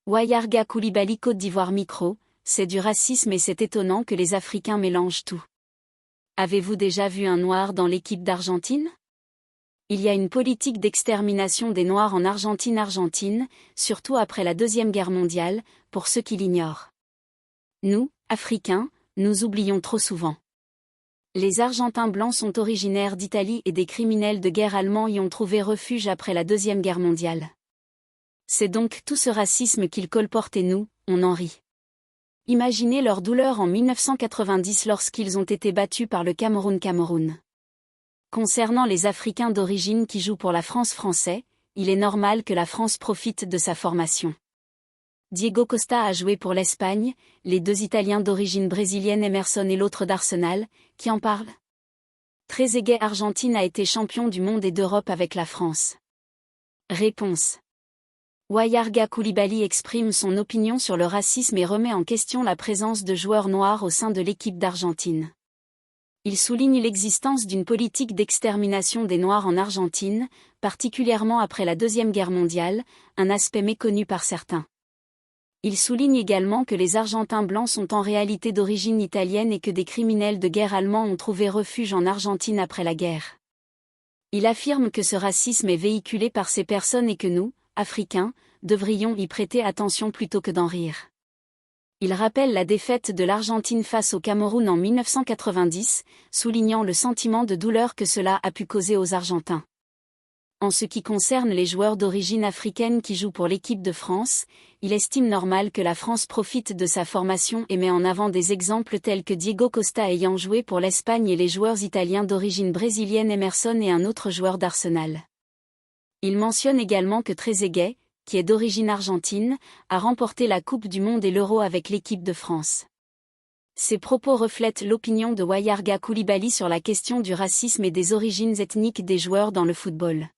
Wayarga Coulibaly Côte d'Ivoire micro, c'est du racisme et c'est étonnant que les Africains mélangent tout. Avez-vous déjà vu un noir dans l'équipe d'Argentine? Il y a une politique d'extermination des Noirs en Argentine, surtout après la Deuxième Guerre mondiale, pour ceux qui l'ignorent. Nous, Africains, nous oublions trop souvent. Les Argentins blancs sont originaires d'Italie et des criminels de guerre allemands y ont trouvé refuge après la Deuxième Guerre mondiale. C'est donc tout ce racisme qu'ils colportent et nous, on en rit. Imaginez leur douleur en 1990 lorsqu'ils ont été battus par le Cameroun. Concernant les Africains d'origine qui jouent pour la France français, il est normal que la France profite de sa formation. Diego Costa a joué pour l'Espagne, les deux Italiens d'origine brésilienne Emerson et l'autre d'Arsenal, qui en parle? Trezeguet Argentine a été champion du monde et d'Europe avec la France. Réponse. Wayarga Coulibaly exprime son opinion sur le racisme et remet en question la présence de joueurs noirs au sein de l'équipe d'Argentine. Il souligne l'existence d'une politique d'extermination des Noirs en Argentine, particulièrement après la Deuxième Guerre mondiale, un aspect méconnu par certains. Il souligne également que les Argentins blancs sont en réalité d'origine italienne et que des criminels de guerre allemands ont trouvé refuge en Argentine après la guerre. Il affirme que ce racisme est véhiculé par ces personnes et que nous, Africains, devrions y prêter attention plutôt que d'en rire. Il rappelle la défaite de l'Argentine face au Cameroun en 1990, soulignant le sentiment de douleur que cela a pu causer aux Argentins. En ce qui concerne les joueurs d'origine africaine qui jouent pour l'équipe de France, il estime normal que la France profite de sa formation et met en avant des exemples tels que Diego Costa ayant joué pour l'Espagne et les joueurs italiens d'origine brésilienne Emerson et un autre joueur d'Arsenal. Il mentionne également que Trezeguet, qui est d'origine argentine, a remporté la Coupe du Monde et l'Euro avec l'équipe de France. Ces propos reflètent l'opinion de Wayarga Coulibaly sur la question du racisme et des origines ethniques des joueurs dans le football.